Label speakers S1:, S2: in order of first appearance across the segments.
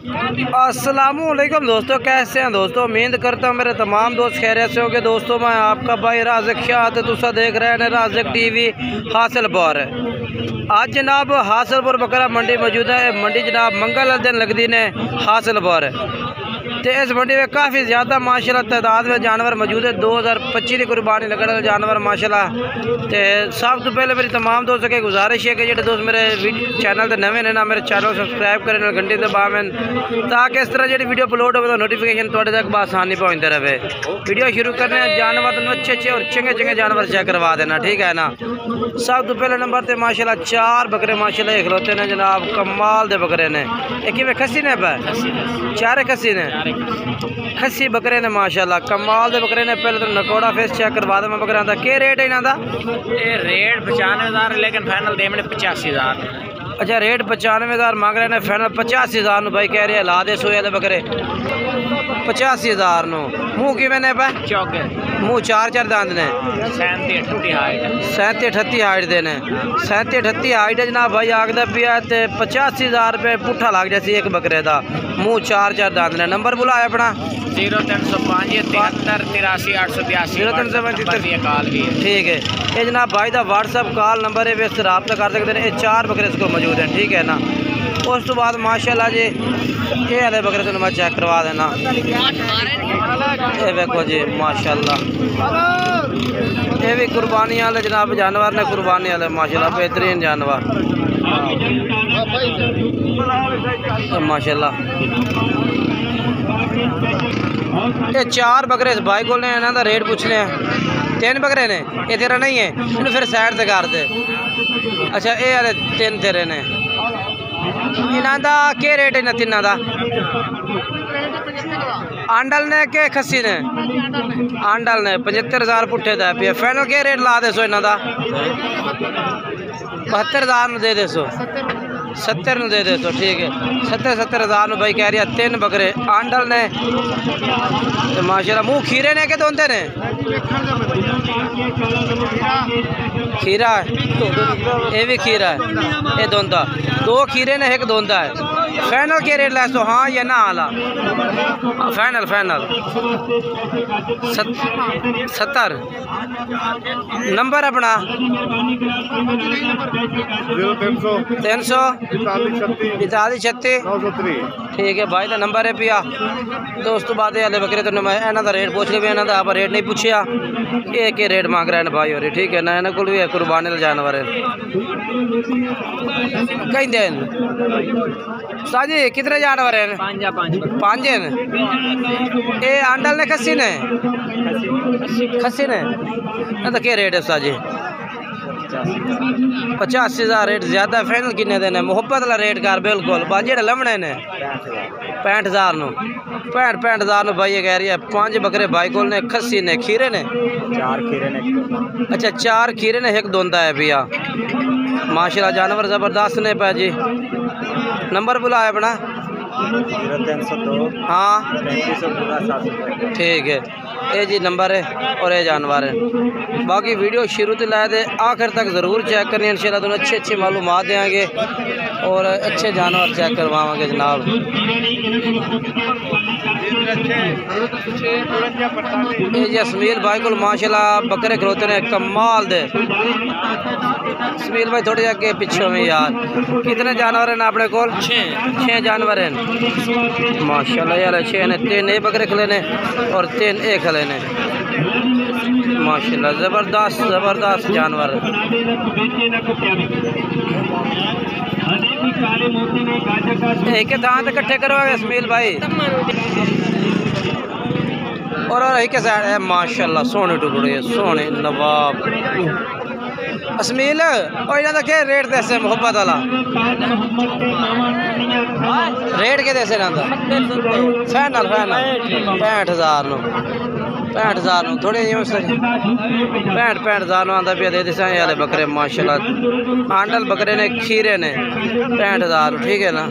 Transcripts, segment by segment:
S1: अस्सलामुअलैकुम दोस्तों, कैसे हैं दोस्तों। उम्मीद करता हूँ मेरे तमाम दोस्त खैरियत से होंगे। दोस्तों मैं आपका भाई राज़िक शाह तुसा देख रहे हैं राज़िक टीवी हासिलपुर। आज जनाब हासिलपुर बकरा मंडी मौजूद है। मंडी जनाब मंगल दिन लगती ने हासिलपुर। तो इस मंडी में काफ़ी ज़्यादा माशाल्लाह तादाद में जानवर मौजूद है। 2025 की कुर्बानी लगने वाले जानवर माशाल्लाह। तो सब तो पहले मेरी तमाम दोस्तों की गुजारिश है कि जो दोस्त मेरे चैनल से नवे ने ना मेरे चैनल सब्सक्राइब करें, घंटी दबावें ताकि इस तरह जी वीडियो अपलोड हो नोटिफिकेशन थोड़े तक आसानी पहुँचते रहे। वीडियो शुरू करने जानवर तो अच्छे अच्छे और चंगे चंगे जानवर चेक करवा देना, ठीक है ना। सब तो पहले नंबर पर माशाल्लाह 4 बकरे माशाल्लाह खलोते हैं जनाब, कमाल दे बकरे ने। एक में खस्सी ने पे 4 खस्सी ने खस्सी बकरे ने माशाल्लाह, कमाल दे बकरे ने। पहले तो नकोड़ा फेस चेक करवा दे मैं बकरा दा। क्या रेट है इन्हां दा?
S2: ये रेट 95,000 लेकिन फाइनल दे मैंने 85,000।
S1: अच्छा, रेट 95,000 मांग रहे हैं, फाइनल 85,000 भाई कह रहे हैं। ला दे सोए बकरे 85,000 मुँह कि ने पे
S2: चौके
S1: मुँह 4 दांद ने।
S2: 37-38 हाइट
S1: 37-38 हाइट दे ने। 37-38 हाइट है जनाब भाई आखदा पिया। 85,000 रुपये पुट्ठा लग जासी एक बकरे का। मुँह 4 दांद ने। नंबर बुलाया अपना
S2: 0305 73 83 882
S1: 0305
S2: कॉल भी है,
S1: ठीक है। ये जनाब भाई का व्हाट्सअप कॉल नंबर है, इससे रब्ता कर सकते हैं। ये 4 बकरे इसको मौजूद हैं, ठीक है ना। उस तो बाद माशाल्लाह जी ये वाले बकरे तो मैं चेक करवा देना। ये देखो जी माशाल्लाह, ये भी कुर्बानी वाले जनाब जानवर ने, कुर्बानी वाले माशाल्लाह बेहतरीन जानवर माशाल्लाह। ये 4 बकरे इस भाई को इन्हों का रेट पूछने हैं। 3 बकरे ने, ये तेरा नहीं है, इन्हें फिर साइड से कर दे। अच्छा, ये वाले 3 तेरे ने। इन्हों का क्या रेट है इन्हें तीनों का? आंडल ने के खस्सी ने? आंडल ने 75,000 पुट्ठे का पे। फाइनल क्या रेट ला दे सो इन्हों का? 72,000 दे दे सो। 70 दे दे तो ठीक है। 70,000 भाई कह रही है। 3 बकरे आंडल ने माशाल्लाह। मुँह खीरे ने के दोंदे ने? खीरा है, ये भी खीरा है, ये दोंदा। 2 खीरे ने, एक दोंदा है। फाइनल के रेट ला सो हाँ या ना आला? फाइनल 70। नंबर अपना 300 45 36 ठीक है भाई का नंबर है पिया। तो उस तो बाद वाले बकरे तो मैं इन्हों का रेट पूछ लिया, इन्हों का आप रेट नहीं पूछा। ये के रेट मांग रहे हैं भाई हो रही, ठीक है ना। इन्हों को भी कुर्बानी का जानवर है कहीं दिन। साजी कितने जानवर हैं? 5 हैं। ये आंडल ने खस्सी ने? खस्सी ने तो क्या रेट है साजी? 85,000 रेट ज़्यादा। फाइनल किन्ने देने? मुहब्बत वाला रेट कर बिल्कुल। बाजी लमने ने 65,000 65,000 भाई ये कह रही है। 5 बकरे भाई को ने, खस्सी ने, खीरे ने
S2: 4 खीरे ने।
S1: अच्छा, 4 खीरे ने, एक दोंदा है भैया माशाल्लाह। जानवर ज़बरदस्त ने पे जी। नंबर बुलाया अपना
S2: 0302
S1: हाँ
S2: 35
S1: ठीक है। ये जी नंबर है और ये जानवर है। बाकी वीडियो शुरू से लाए थे आखिर तक ज़रूर चेक करनी इंशाल्लाह। दोनों अच्छी मालूमात देंगे और अच्छे जानवर चेक करवाएंगे जनाब। ये जी इसमाइल भाई को माशाल्लाह बकरे खलोते ने, कमाल दे। इसमाइल भाई थोड़े आगे पीछे में यार। कितने जानवर हैं अपने को? 6 जानवर हैं माशाल्लाह यार। 6 ने। 3 ये बकरे खले ने और 3 एक खले ने माशाल्लाह। ज़बरदस्त जानवर। एक दांत इकट्ठे करो इसमाइल भाई और एक साइड है माशाल्लाह। सोने टुकड़े सोने नवाब। इसमाइल और इन्हों का क्या रेट दसे? मुहब्बत वाला रेट के दसे इन्हों का? फाइनल 65,000 65,000 थोड़े 65,000 आंदा पिया दे दिसा ये वाले बकरे माशाल्लाह आंडल बकरे ने खीरे ने 65,000 ठीक है ना।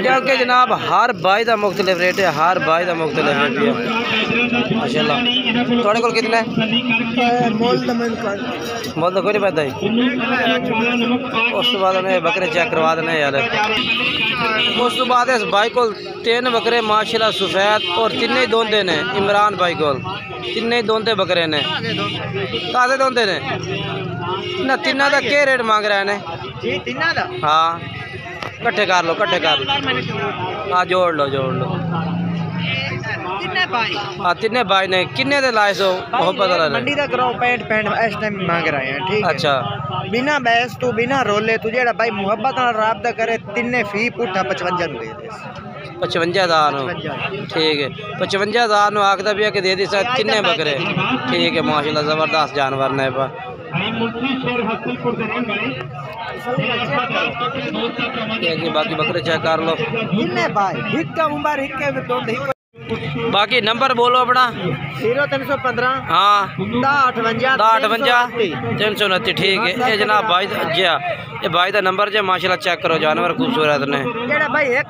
S1: क्योंकि जनाब हर भाई का मुख्तलिफ रेट है, हर भाई का मुख्तलिफ रेट है माशाल्लाह। थोड़े को कितना है मोल तो कोई नहीं पता ही। उस तो बाद उन्हें बकरे चेक करवा देने यार। उस तो बाद इस भाई को 3 बकरे माशाल्लाह सफेद और तीन ही दोंदे ने। इमरान भाई को तीन ही दोंदे बकरे ने, ताज़े दोंदे ने ना। तीनों का क्या रेट मांग रहे हैं? हाँ कट्ठे कर लो, कट्ठे कर लो। हाँ जोड़ लो हाँ तीन भाई ने किन्ने दे लाए सो बहुत पता लग
S2: मंडी दा कराओ 65 इस टाइम मांग रहे हैं ठीक है।
S1: अच्छा
S2: बिना बहस तू बिना रोले तू जेड़ा भाई मुहब्बत नाल राबता करे तिन्ने फी पुठा 55 दे दे
S1: 55,000 ठीक है। 55,000 आखदा भी कि दे दी सर किन्ने बकरे ठीक है माशाल्लाह जबरदस्त जानवर ने। बाकी बकरे चेक कर लो। बाकी नंबर बोलो अपना
S2: 0315
S1: हाँ
S2: 58
S1: 329 ठीक है। ये जनाब भाई ये भाई का नंबर जो माशाल्लाह चेक करो जानवर खूबसूरत ने।
S2: भाई एक